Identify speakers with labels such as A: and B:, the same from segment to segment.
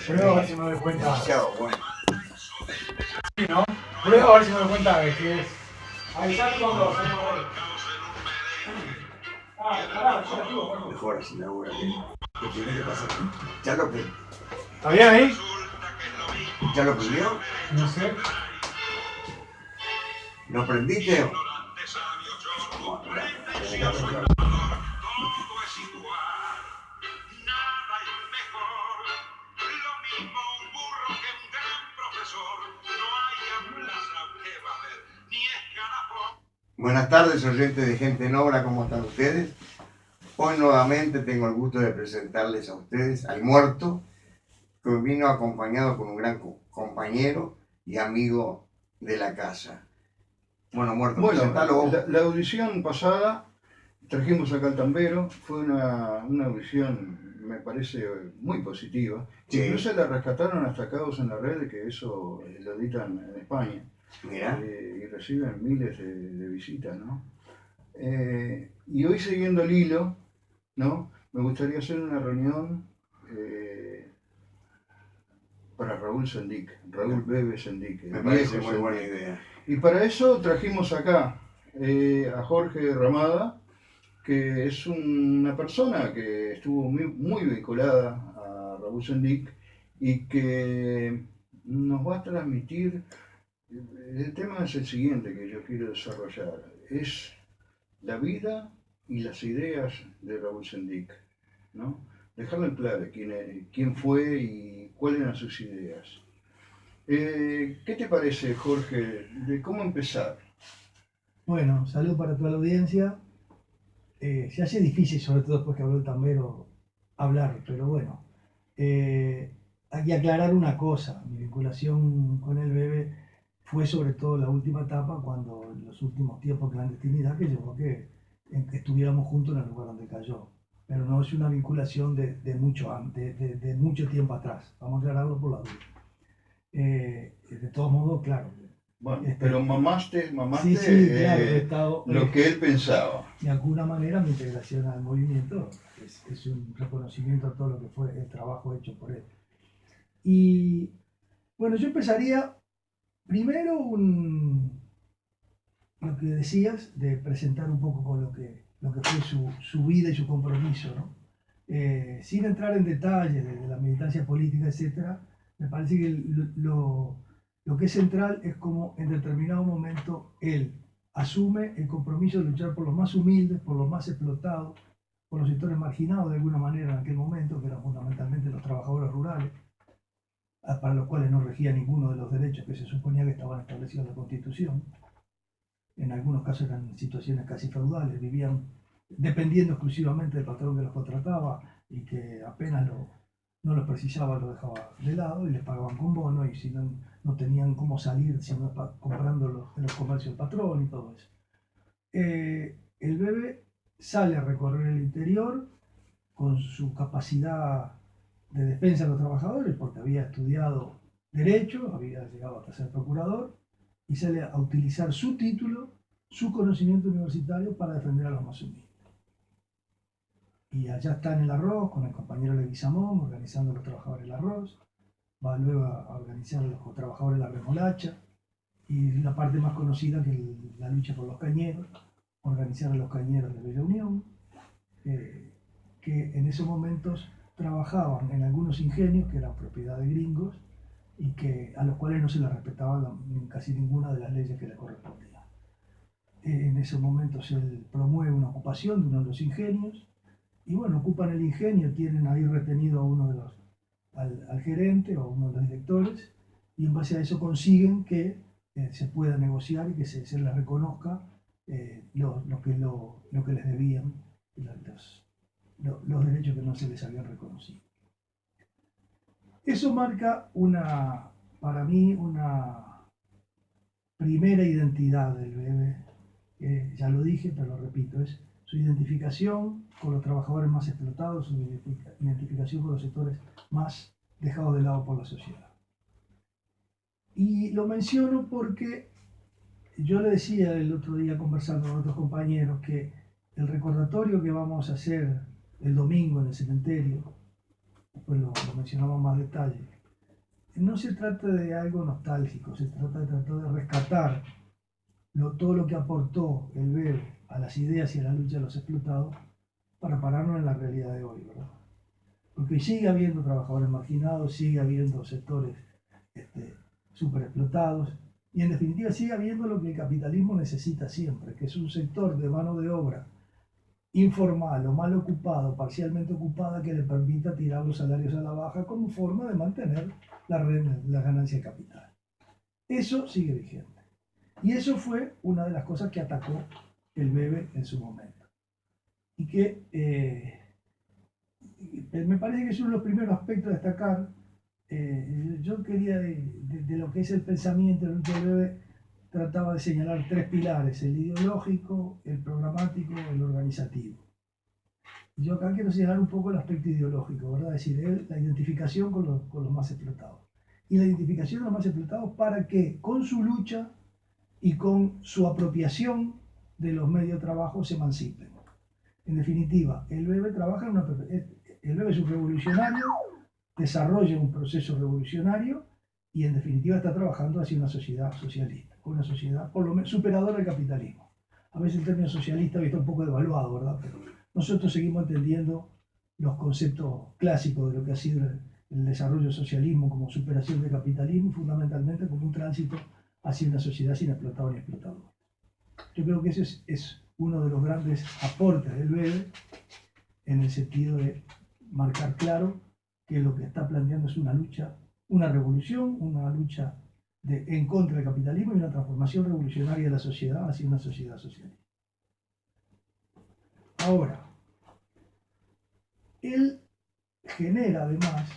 A: Prueba a ver si me doy cuenta.
B: Demasiado bueno.
A: Sí, ¿no? Prueba a ver si me doy cuenta de qué es. Avisate cuando hacemos ahí. Pará, yo la activo, por favor.
B: Mejor así la obra que tiene que pasar. ¿Ya lo,
A: ¿Está bien ahí?
B: ¿Ya lo prendió?
A: No sé.
B: ¿Lo prendiste? Buenas tardes, oyentes de Gente en Obra, ¿cómo están ustedes? Hoy nuevamente tengo el gusto de presentarles a ustedes al muerto, que vino acompañado con un gran compañero y amigo de la casa. Bueno, muerto, presentalo vos.
C: La audición pasada trajimos acá al tambero, fue una audición, me parece, muy positiva.
B: Sí.
C: Incluso la rescataron hasta Caos en la Red, que eso lo editan en España.
B: Mira.
C: Y reciben miles de visitas, ¿no? Y hoy, siguiendo el hilo, ¿no? Me gustaría hacer una reunión para Raúl Sendic, Raúl Bebe Sendic.
B: Me parece muy buena idea.
C: Y para eso trajimos acá a Jorge Ramada, que es una persona que estuvo muy vinculada a Raúl Sendic y que nos va a transmitir. El tema es el siguiente que yo quiero desarrollar, es la vida y las ideas de Raúl Sendic, ¿no? Dejarlo en claro quién fue y cuáles eran sus ideas. ¿Qué te parece, Jorge, de cómo empezar?
D: Bueno, saludo para toda la audiencia. Se hace difícil, sobre todo después que habló el tambero, hablar, pero bueno. Hay que aclarar una cosa, mi vinculación con el Bebe fue sobre todo la última etapa, cuando en los últimos tiempos de clandestinidad, que llevó que estuviéramos juntos en el lugar donde cayó. Pero no es una vinculación de mucho tiempo atrás, vamos a aclararlo por la duda. De todos modos, claro.
C: Bueno, pero mamaste
D: sí, claro,
C: lo que él pensaba.
D: De alguna manera mi integración al movimiento es un reconocimiento a todo lo que fue el trabajo hecho por él. Y bueno, yo empezaría primero lo que decías, de presentar un poco con lo que fue su vida y su compromiso, ¿no? Sin entrar en detalles de la militancia política, etc., me parece que lo que es central es como en determinado momento él asume el compromiso de luchar por los más humildes, por los más explotados, por los sectores marginados de alguna manera en aquel momento, que eran fundamentalmente los trabajadores rurales, para los cuales no regía ninguno de los derechos que se suponía que estaban establecidos en la Constitución. En algunos casos eran situaciones casi feudales, vivían dependiendo exclusivamente del patrón que los contrataba y que apenas no los precisaba, lo dejaba de lado y les pagaban con bono, y si no tenían cómo salir sino comprando en los comercios del patrón y todo eso. El Bebe sale a recorrer el interior con su capacidad de defensa de los trabajadores, porque había estudiado Derecho, había llegado hasta ser procurador, y sale a utilizar su título, su conocimiento universitario para defender a los más humildes. Y allá está en el arroz con el compañero Leguizamón, organizando a los trabajadores del arroz, va luego a organizar a los trabajadores de la remolacha, y la parte más conocida, que es la lucha por los cañeros, organizar a los cañeros de Bella Unión, que en esos momentos trabajaban en algunos ingenios que eran propiedad de gringos y a los cuales no se les respetaba casi ninguna de las leyes que les correspondían. En esos momentos él promueve una ocupación de uno de los ingenios, y bueno, ocupan el ingenio, tienen ahí retenido a uno de al gerente o a uno de los directores, y en base a eso consiguen que se pueda negociar y que se les reconozca lo que les debían, los derechos que no se les habían reconocido. Eso marca para mí una primera identidad del Bebe, que ya lo dije, pero lo repito, es su identificación con los trabajadores más explotados, su identificación con los sectores más dejados de lado por la sociedad. Y lo menciono porque yo le decía el otro día, conversando con otros compañeros, que el recordatorio que vamos a hacer el domingo en el cementerio después lo mencionamos más detalle. No se trata de algo nostálgico, se trata de tratar de rescatar todo lo que aportó el BEB a las ideas y a la lucha de los explotados para pararnos en la realidad de hoy, ¿verdad? Porque sigue habiendo trabajadores marginados, sigue habiendo sectores súper explotados, y en definitiva sigue habiendo lo que el capitalismo necesita siempre, que es un sector de mano de obra informal o mal ocupado, parcialmente ocupada, que le permita tirar los salarios a la baja como forma de mantener la ganancia de capital. Eso sigue vigente. Y eso fue una de las cosas que atacó el BEBE en su momento. Y que me parece que es uno de los primeros aspectos a destacar. Yo quería, de lo que es el pensamiento del BEBE, trataba de señalar tres pilares: el ideológico, el programático, el organizativo. Y yo acá quiero señalar un poco el aspecto ideológico, ¿verdad? Es decir, la identificación con los más explotados. Y la identificación de los más explotados para que, con su lucha y con su apropiación de los medios de trabajo, se emancipen. En definitiva, el BEBE trabaja el BEBE es un revolucionario, desarrolla un proceso revolucionario y en definitiva está trabajando hacia una sociedad socialista, una sociedad por lo menos superadora del capitalismo. A veces el término socialista está un poco devaluado, ¿verdad? Pero nosotros seguimos entendiendo los conceptos clásicos de lo que ha sido el desarrollo del socialismo como superación del capitalismo, fundamentalmente como un tránsito hacia una sociedad sin explotador ni explotador. Yo creo que ese es uno de los grandes aportes del BEBE, en el sentido de marcar claro que lo que está planteando es una lucha, una revolución, una lucha en contra del capitalismo y una transformación revolucionaria de la sociedad hacia una sociedad socialista. Ahora, él genera además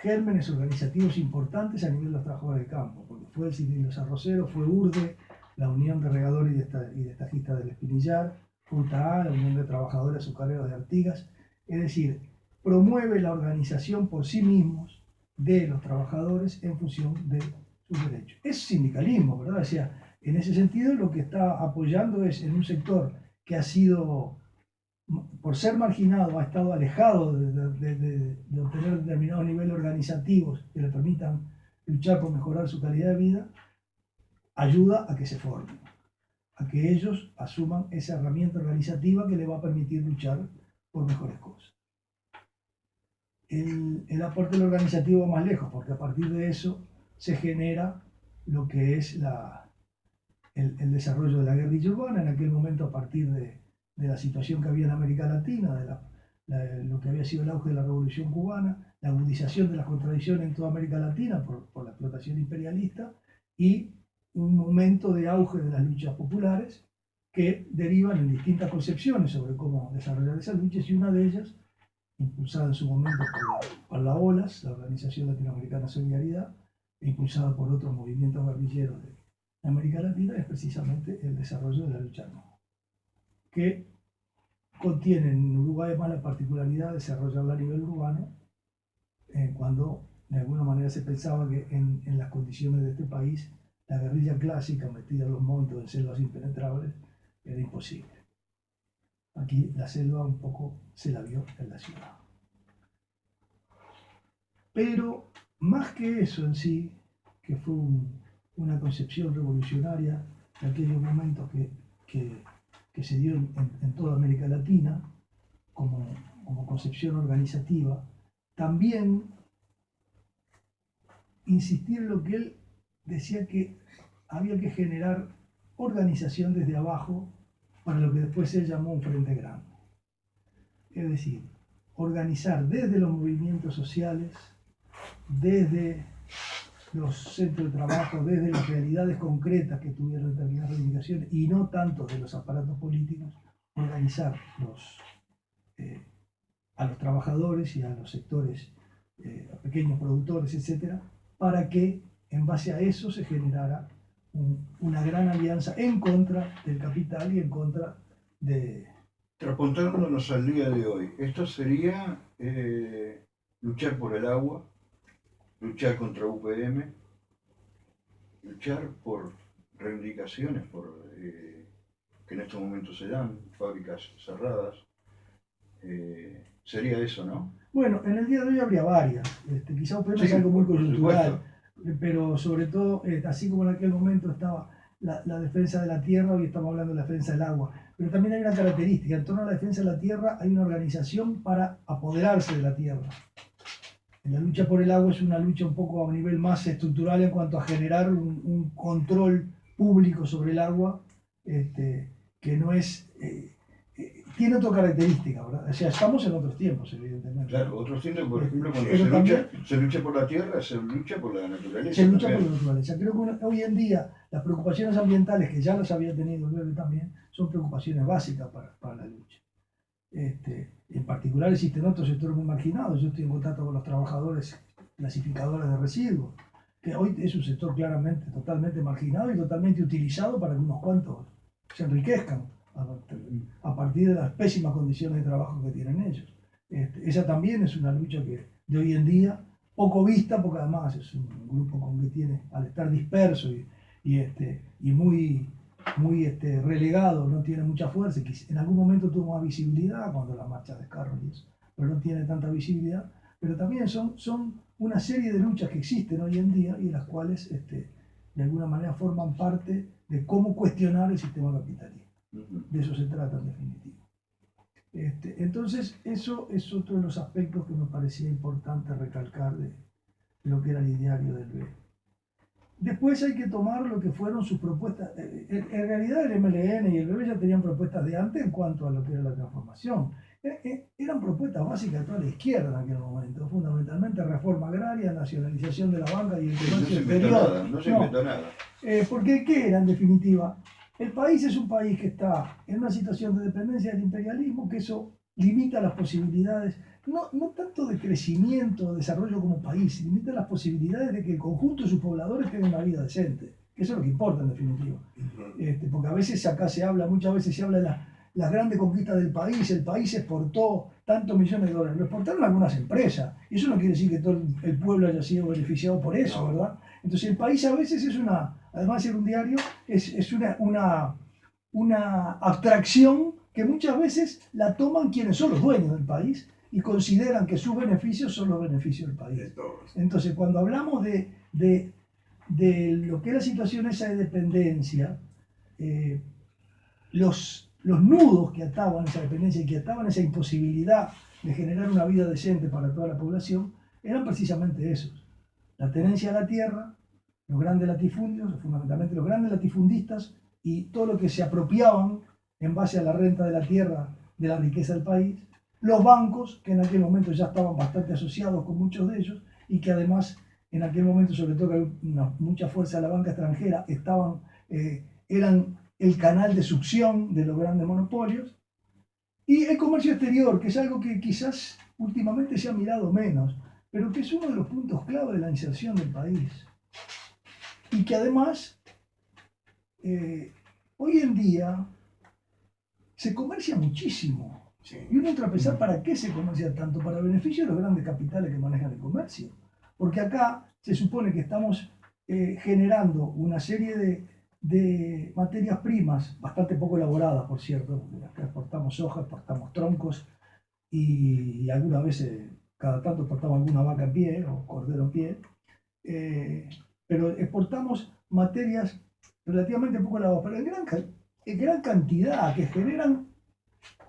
D: gérmenes organizativos importantes a nivel de los trabajadores del campo, porque fue el Sindicato de los Arroceros, fue URDE, la Unión de Regadores y Destajistas del Espinillar, UTA, la Unión de Trabajadores Azucareros de Artigas, es decir, promueve la organización por sí mismos de los trabajadores en función de sus derechos. Es sindicalismo, ¿verdad? O sea, en ese sentido lo que está apoyando es en un sector que ha sido, por ser marginado, ha estado alejado de obtener determinados niveles organizativos que le permitan luchar por mejorar su calidad de vida, ayuda a que se formen, a que ellos asuman esa herramienta organizativa que les va a permitir luchar por mejores cosas. El aporte del organizativo va más lejos, porque a partir de eso se genera lo que es el desarrollo de la guerrilla urbana, en aquel momento a partir de la situación que había en América Latina, lo que había sido el auge de la Revolución Cubana, la agudización de las contradicciones en toda América Latina por la explotación imperialista y un momento de auge de las luchas populares que derivan en distintas concepciones sobre cómo desarrollar esas luchas, y una de ellas, impulsada en su momento por la OLAS, la Organización Latinoamericana de Solidaridad, e impulsada por otros movimientos guerrilleros de América Latina, es precisamente el desarrollo de la lucha armada, que contiene en Uruguay además la particularidad de desarrollarla a nivel urbano, cuando de alguna manera se pensaba que en las condiciones de este país la guerrilla clásica metida en los montes en selvas impenetrables era imposible. Aquí la selva un poco se la vio en la ciudad. Pero más que eso en sí, que fue una concepción revolucionaria de aquellos momentos que se dio en toda América Latina como concepción organizativa, también insistir en lo que él decía, que había que generar organización desde abajo para lo que después él llamó un frente grande. Es decir, organizar desde los movimientos sociales, desde los centros de trabajo, desde las realidades concretas que tuvieron determinadas reivindicaciones y no tanto de los aparatos políticos, organizar a los trabajadores y a los sectores, a pequeños productores, etcétera, para que en base a eso se generara una gran alianza en contra del capital y en contra de...
C: Trasportándonos al día de hoy, esto sería luchar por el agua, luchar contra UPM, luchar por reivindicaciones que en estos momentos se dan, fábricas cerradas, Sería eso, ¿no?
D: Bueno, en el día de hoy habría varias. Quizá UPM
C: Sí,
D: es algo muy
C: por
D: coyuntural, pero sobre todo, así como en aquel momento estaba la defensa de la tierra, hoy estamos hablando de la defensa del agua. Pero también hay una característica, en torno a la defensa de la tierra hay una organización para apoderarse de la tierra. La lucha por el agua es una lucha un poco a un nivel más estructural en cuanto a generar un control público sobre el agua, que no es... tiene otra característica, ¿verdad? O sea, estamos en otros tiempos, evidentemente.
C: Claro, otros tiempos, por ejemplo, cuando
D: Pero
C: se lucha por la tierra, se lucha por la naturaleza.
D: Se lucha por
C: también.
D: la naturaleza. Creo que hoy en día las preocupaciones ambientales, que ya las había tenido luego también, son preocupaciones básicas para la lucha. En particular existen otros sectores muy marginados. Yo estoy en contacto con los trabajadores clasificadores de residuos, que hoy es un sector claramente, totalmente marginado y totalmente utilizado para que unos cuantos se enriquezcan a partir de las pésimas condiciones de trabajo que tienen ellos. Esa también es una lucha que de hoy en día, poco vista, porque además es un grupo con que tiene, al estar disperso y muy relegado, no tiene mucha fuerza, que en algún momento tuvo más visibilidad cuando la marcha de carros y eso, pero no tiene tanta visibilidad. Pero también son una serie de luchas que existen hoy en día y las cuales de alguna manera forman parte de cómo cuestionar el sistema capitalista. De eso se trata en definitiva. Entonces, eso es otro de los aspectos que me parecía importante recalcar de lo que era el ideario del B. Después hay que tomar lo que fueron sus propuestas. En realidad el MLN y el BB ya tenían propuestas de antes en cuanto a lo que era la transformación. Eran propuestas básicas de toda la izquierda en aquel momento, fundamentalmente reforma agraria, nacionalización de la banca y el comercio exterior.
C: No se inventó nada.
D: Porque ¿qué era en definitiva? El país es un país que está en una situación de dependencia del imperialismo, que eso limita las posibilidades, no tanto de crecimiento o desarrollo como país, limita las posibilidades de que el conjunto de sus pobladores tenga una vida decente, que eso es lo que importa en definitiva. Porque a veces acá muchas veces se habla de las grandes conquistas del país, el país exportó tantos millones de dólares, lo exportaron algunas empresas, y eso no quiere decir que todo el pueblo haya sido beneficiado por eso, ¿verdad? Entonces el país a veces es además de ser un diario, es una abstracción que muchas veces la toman quienes son los dueños del país y consideran que sus beneficios son los beneficios del país. Entonces, cuando hablamos de lo que es la situación esa de dependencia, los nudos que ataban esa dependencia y que ataban esa imposibilidad de generar una vida decente para toda la población, eran precisamente esos. La tenencia de la tierra, los grandes latifundios, fundamentalmente los grandes latifundistas, y todo lo que se apropiaban en base a la renta de la tierra, de la riqueza del país, los bancos, que en aquel momento ya estaban bastante asociados con muchos de ellos, y que además en aquel momento, sobre todo que mucha fuerza de la banca extranjera, eran el canal de succión de los grandes monopolios, y el comercio exterior, que es algo que quizás últimamente se ha mirado menos, pero que es uno de los puntos clave de la inserción del país. Y que además, hoy en día, se comercia muchísimo.
B: Sí.
D: Y uno entra a pensar para qué se comercia tanto, para el beneficio de los grandes capitales que manejan el comercio. Porque acá se supone que estamos generando una serie de materias primas, bastante poco elaboradas, por cierto, porque acá exportamos soja, exportamos troncos y algunas veces, cada tanto exportamos alguna vaca en pie o cordero en pie, pero exportamos materias relativamente poco elaboradas, pero en gran cantidad, que generan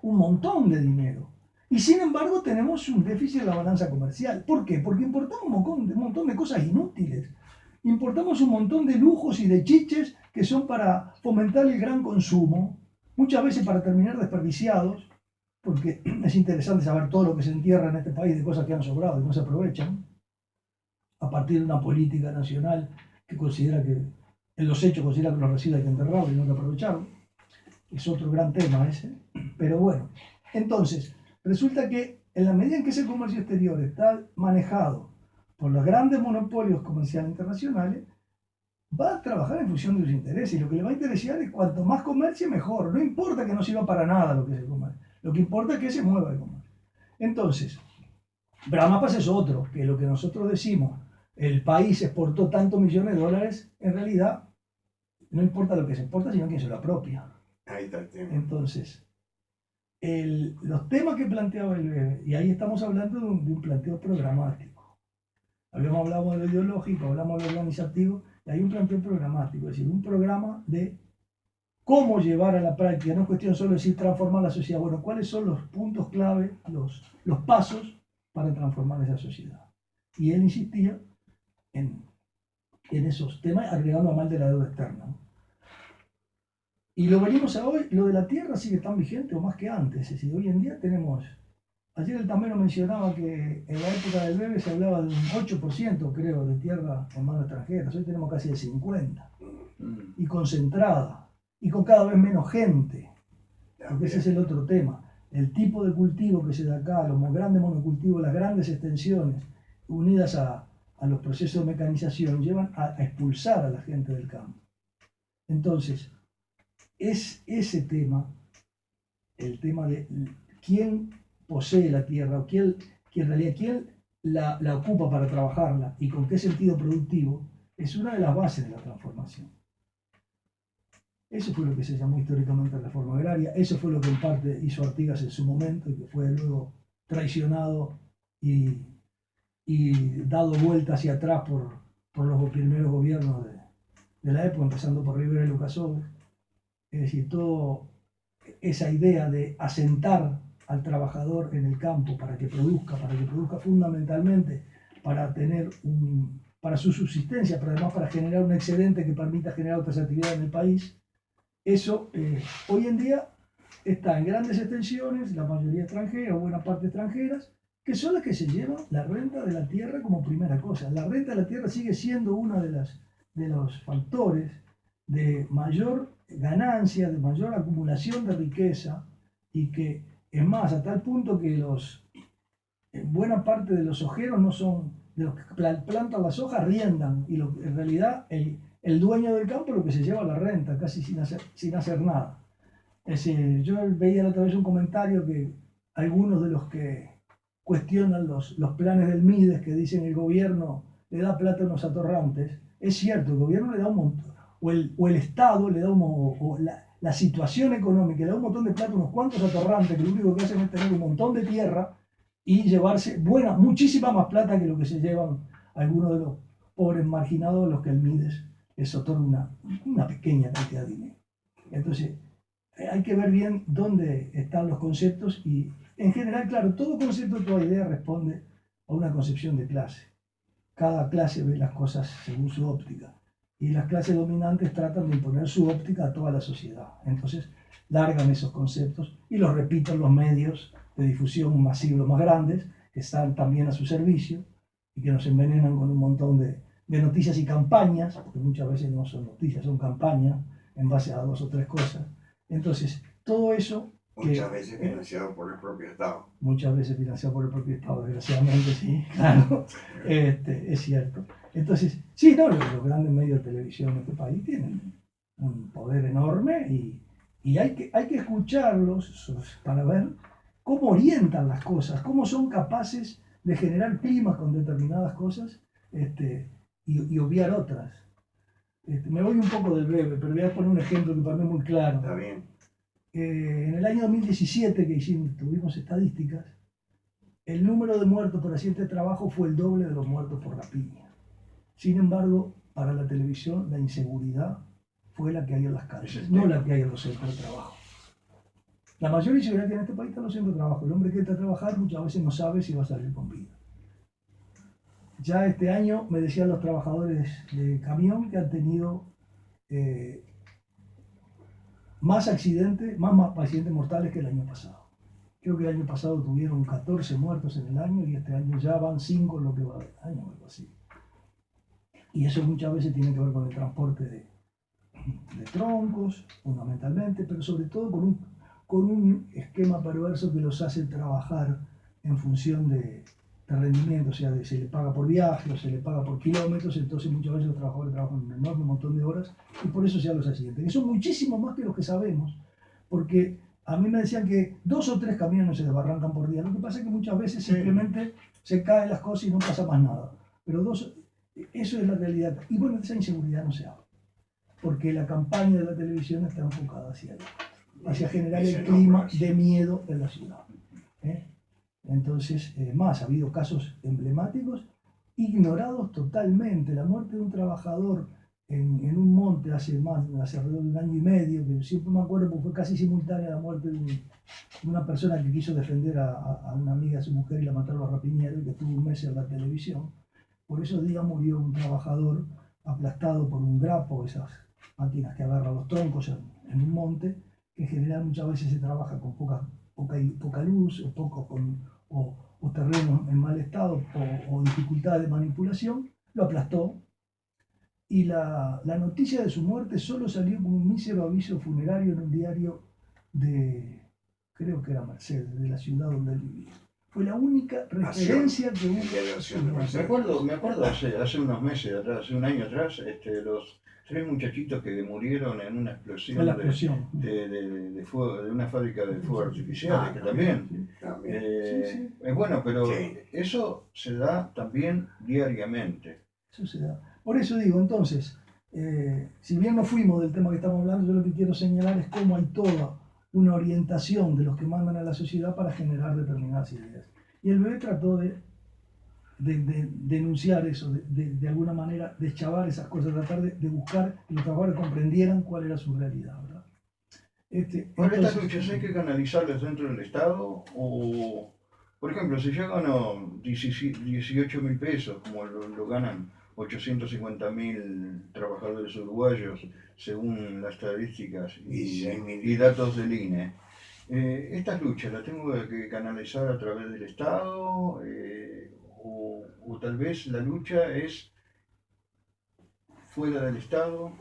D: un montón de dinero. Y sin embargo tenemos un déficit en la balanza comercial. ¿Por qué? Porque importamos un montón de cosas inútiles. Importamos un montón de lujos y de chiches que son para fomentar el gran consumo, muchas veces para terminar desperdiciados, porque es interesante saber todo lo que se entierra en este país de cosas que han sobrado y no se aprovechan, a partir de una política nacional que considera que, en los hechos considera que los residuos hay que enterrarlos y no hay que aprovecharlos. Es otro gran tema ese. Pero bueno, entonces, resulta que en la medida en que ese comercio exterior está manejado por los grandes monopolios comerciales internacionales, va a trabajar en función de sus intereses. Y lo que le va a interesar es cuanto más comercie, mejor. No importa que no sirva para nada lo que se comercia. Lo que importa es que se mueva el comercio. Entonces, Brahma pasa es otro, que lo que nosotros decimos, el país exportó tantos millones de dólares, en realidad no importa lo que se exporta, sino quién se lo apropia.
B: Ahí está el tema.
D: Entonces, los temas que planteaba el BEBE, y ahí estamos hablando de un planteo programático. Habíamos hablado de lo ideológico, hablamos de lo organizativo, y hay un planteo programático, es decir, un programa de cómo llevar a la práctica, no es cuestión solo de decir transformar la sociedad, bueno, cuáles son los puntos clave, los pasos para transformar esa sociedad. Y él insistía en esos temas, agregando a mal de la deuda externa, ¿no? Y lo venimos a hoy, lo de la tierra sigue tan vigente o más que antes, es decir, hoy en día tenemos, ayer el Tamero mencionaba que en la época del BEBE se hablaba de un 8%, creo, de tierra en manos extranjeras, hoy tenemos casi el 50%, y concentrada, y con cada vez menos gente, porque ese es el otro tema, el tipo de cultivo que se da acá, los grandes monocultivos, las grandes extensiones, unidas a los procesos de mecanización, llevan a expulsar a la gente del campo. Entonces, es ese tema, el tema de quién posee la tierra, o quién la ocupa para trabajarla y con qué sentido productivo, es una de las bases de la transformación. Eso fue lo que se llamó históricamente reforma agraria, eso fue lo que en parte hizo Artigas en su momento y que fue luego traicionado y dado vuelta hacia atrás por los primeros gobiernos de la época, empezando por Rivera y Lucas Oves. Es decir, toda esa idea de asentar al trabajador en el campo para que produzca fundamentalmente para su subsistencia, pero además para generar un excedente que permita generar otras actividades en el país. Eso hoy en día está en grandes extensiones, la mayoría extranjeras o buena parte extranjeras, que son las que se llevan la renta de la tierra como primera cosa. La renta de la tierra sigue siendo uno de los factores de mayor ganancia, de mayor acumulación de riqueza, y que es más, a tal punto que buena parte de los ojeros no son, de los que plantan las hojas, riendan, y en realidad el dueño del campo es lo que se lleva la renta, casi sin hacer nada. Es decir, yo veía la otra vez un comentario que algunos de los que cuestionan los planes del Mides, que dicen el gobierno le da plata a unos atorrantes, es cierto, el gobierno le da un montón, o el Estado le da la situación económica le da un montón de plata a unos cuantos atorrantes que lo único que hacen es tener un montón de tierra y llevarse muchísima más plata que lo que se llevan algunos de los pobres marginados a los que el Mides les otorga una pequeña cantidad de dinero. Entonces, hay que ver bien dónde están los conceptos y, en general, claro, todo concepto, toda idea responde a una concepción de clase. Cada clase ve las cosas según su óptica y las clases dominantes tratan de imponer su óptica a toda la sociedad. Entonces, largan esos conceptos y los repiten los medios de difusión masivos más grandes que están también a su servicio y que nos envenenan con un montón de noticias y campañas, porque muchas veces no son noticias, son campañas en base a 2 o 3 cosas. Entonces, todo eso...
B: Muchas veces financiado por el propio Estado.
D: Muchas veces financiado por el propio Estado, desgraciadamente, sí, claro, es cierto. Entonces, sí, no, los grandes medios de televisión de este país tienen un poder enorme y hay que escucharlos para ver cómo orientan las cosas, cómo son capaces de generar climas con determinadas cosas y obviar otras. Me voy un poco del breve, pero voy a poner un ejemplo que para mí es muy claro.
B: Está bien.
D: En el año 2017 que tuvimos estadísticas, el número de muertos por accidente de trabajo fue el doble de los muertos por rapiña. Sin embargo, para la televisión, la inseguridad fue la que hay en las calles, no la que hay en los centros de trabajo. La mayor inseguridad que hay en este país está en los centros de trabajo. El hombre que entra a trabajar muchas veces no sabe si va a salir con vida. Ya este año me decían los trabajadores de camión que han tenido más accidentes mortales que el año pasado. Creo que el año pasado tuvieron 14 muertos en el año y este año ya van 5 en lo que va del año o algo así. Y eso muchas veces tiene que ver con el transporte de troncos, fundamentalmente, pero sobre todo con un esquema perverso que los hace trabajar en función de rendimiento, o sea, se le paga por viaje o se le paga por kilómetros, entonces muchas veces los trabajadores trabajan un enorme montón de horas y por eso se dan los accidentes, que son muchísimos más que los que sabemos, porque a mí me decían que 2 o 3 camiones se desbarrancan por día, lo que pasa es que muchas veces simplemente se caen las cosas y no pasa más nada, pero eso es la realidad, y bueno, de esa inseguridad no se habla, porque la campaña de la televisión está enfocada hacia allá. hacia generar
B: Y
D: el
B: se
D: clima
B: enoja.
D: de miedo en la ciudad. Entonces, más, ha habido casos emblemáticos ignorados totalmente. La muerte de un trabajador en un monte hace alrededor de un año y medio, que siempre me acuerdo porque fue casi simultánea la muerte de una persona que quiso defender a una amiga de su mujer y la mataron a rapiñero y que estuvo un mes en la televisión. Por esos días murió un trabajador aplastado por un grapo, esas máquinas que agarran los troncos en un monte, que en general muchas veces se trabaja con poca luz o terreno en mal estado o dificultad de manipulación, lo aplastó. Y la noticia de su muerte solo salió con un mísero aviso funerario en un diario de, creo que era Mercedes, de la ciudad donde él vivía. Fue la única referencia que hubo.
B: de
D: su muerte.
C: Me acuerdo hace unos meses atrás, hace un año atrás, los 3 muchachitos que murieron en una explosión,
D: En la explosión.
C: de fuego, de una fábrica de fuegos artificiales, que también.
B: También.
D: Sí.
C: Es bueno, pero
B: Sí.
C: eso se da también diariamente.
D: Eso se da. Por eso digo, entonces, si bien no fuimos del tema que estamos hablando, yo lo que quiero señalar es cómo hay toda una orientación de los que mandan a la sociedad para generar determinadas ideas. Y el bebé trató de denunciar eso, de alguna manera deschavar esas cosas, tratar de buscar que los trabajadores comprendieran cuál era su realidad, ¿verdad?
C: Ahora, estas
D: Entonces,
C: luchas hay que canalizarlas dentro del Estado o, por ejemplo, si yo gano 18.000 pesos, como lo ganan 850.000 trabajadores uruguayos, según las estadísticas y datos del INE, ¿estas luchas las tengo que canalizar a través del Estado? O tal vez la lucha es fuera del Estado.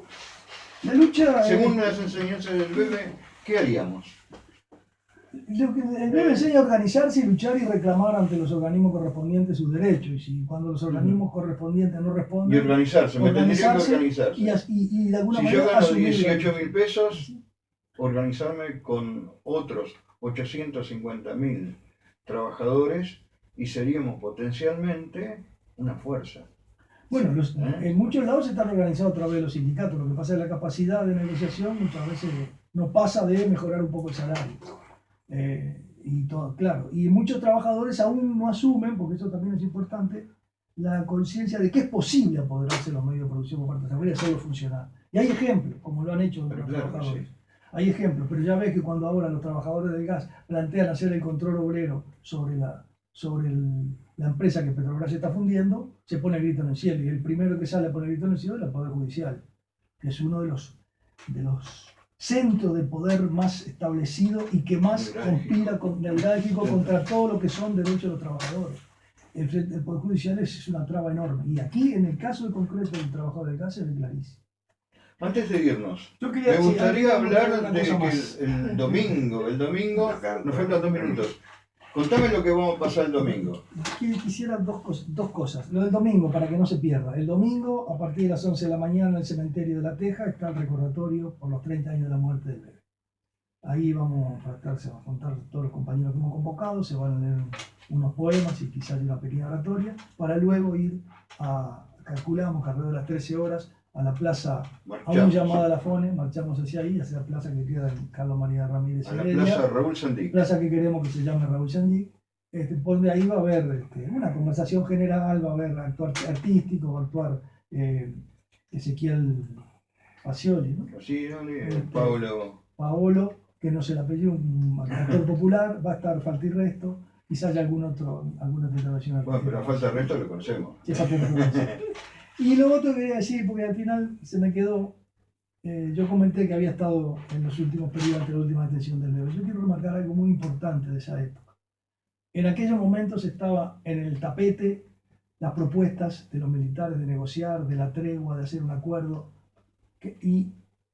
D: la lucha...
C: Según las enseñanzas del bebé, ¿qué haríamos?
D: Lo que el bebé enseña a organizarse y luchar y reclamar ante los organismos correspondientes sus derechos. Y si cuando los organismos correspondientes no
C: Y
D: responden,
C: organizarse, me tendría que organizarse.
D: y de alguna
C: Si
D: manera
C: yo gano
D: asumir
C: 18.000 pesos, organizarme con otros 850.000 trabajadores y seríamos potencialmente una fuerza.
D: Bueno, en muchos lados están organizados a través de los sindicatos. Lo que pasa es que la capacidad de negociación muchas veces no pasa de mejorar un poco el salario. Y todo, claro. Y muchos trabajadores aún no asumen, porque eso también es importante, la conciencia de que es posible apoderarse de los medios de producción por parte de la Asamblea y hacerlo funcionar. Y hay ejemplos, como lo han hecho
C: Pero
D: los
C: claro,
D: trabajadores.
C: sí.
D: Hay ejemplos, pero ya ves que cuando ahora los trabajadores del gas plantean hacer el control obrero sobre la empresa que Petrobras está fundiendo, se pone el grito en el cielo. Y el primero que sale a poner el grito en el cielo es el Poder Judicial, que es uno de los centros de poder más establecido y que más conspira neurálgico contra todo lo que son derechos de los trabajadores. El Poder Judicial es una traba enorme. Y aquí, en el caso de concreto del trabajador del gas, es clarísimo.
C: Antes de irnos,
D: Yo quería
C: me gustaría hablar
D: una
C: de
D: cosa
C: que
D: más.
C: el domingo, nos faltan 2 minutos. Contame lo que vamos a pasar el domingo.
D: Quisiera dos cosas. Lo del domingo, para que no se pierda. El domingo, a partir de las 11 de la mañana, en el cementerio de La Teja, está el recordatorio por los 30 años de la muerte del bebé. Ahí vamos se van a contar todos los compañeros que hemos convocado, se van a leer unos poemas y quizás una pequeña oratoria, para luego ir calculamos que alrededor de las 13 horas, a la plaza, aún llamada La Fone, marchamos hacia ahí, hacia la plaza que queda en Carlos María Ramírez
C: A la
D: Heredia,
C: plaza Raúl Sandic.
D: plaza que queremos que se llame Raúl Sandic. Por ahí va a haber una conversación general, va a haber actuar artístico, va a actuar Ezequiel Facioli, ¿no? Paolo, que no se le apellido, un actor popular, va a estar Falta y Resto, quizás haya alguna otra intervención.
C: Bueno, pero a falta de resto lo conocemos.
D: Sí, y lo otro que quería decir, porque al final se me quedó, yo comenté que había estado en los últimos periodos ante la última detención del bebé. Yo quiero remarcar algo muy importante de esa época. En aquellos momentos estaba en el tapete las propuestas de los militares de negociar, de la tregua, de hacer un acuerdo. Y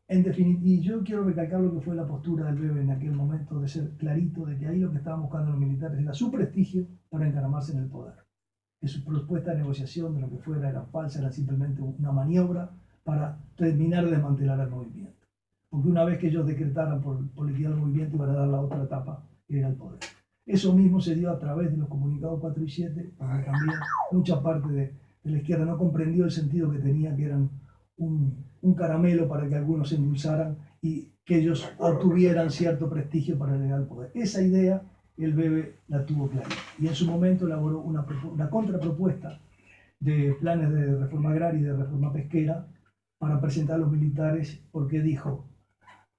D: en definitiva, yo quiero recalcar lo que fue la postura del bebé en aquel momento, de ser clarito de que ahí lo que estaban buscando los militares era su prestigio para encaramarse en el poder. Que su propuesta de negociación de lo que fuera era falsa, era simplemente una maniobra para terminar de desmantelar el movimiento. Porque una vez que ellos decretaran por liquidar el movimiento, iban a dar la otra etapa, que era el poder. Eso mismo se dio a través de los comunicados 4 y 7, porque también mucha parte de la izquierda no comprendió el sentido que tenía, que eran un caramelo para que algunos se endulzaran y que ellos obtuvieran cierto prestigio para llegar al poder. Esa idea el Bebe la tuvo clara y en su momento elaboró una contrapropuesta de planes de reforma agraria y de reforma pesquera para presentar a los militares, porque dijo,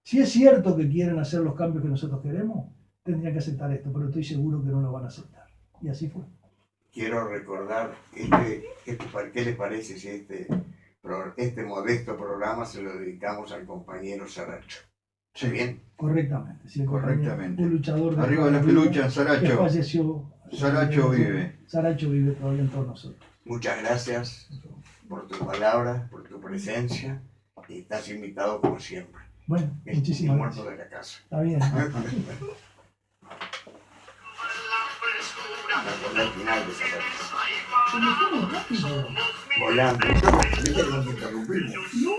D: si es cierto que quieren hacer los cambios que nosotros queremos, tendrían que aceptar esto, pero estoy seguro que no lo van a aceptar. Y así fue.
B: Quiero recordar, ¿qué les parece si este modesto programa se lo dedicamos al compañero Saracho? ¿Sí bien?
D: Correctamente. Sí,
C: Correctamente.
D: Un luchador de
C: Arriba las peluchas,
D: que
C: Saracho.
D: falleció.
C: Saracho vive.
D: Saracho vive todavía en todos nosotros.
B: Muchas gracias por tu palabra, por tu presencia, y estás invitado como siempre.
D: Bueno,
B: El
D: muchísimas
B: muerto
D: gracias.
B: de la casa.
D: Está bien.
B: Me acordé al final de esa parte. Volando. ¿Viste que nos interrumpimos?
D: No,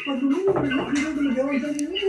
D: cuando me lo que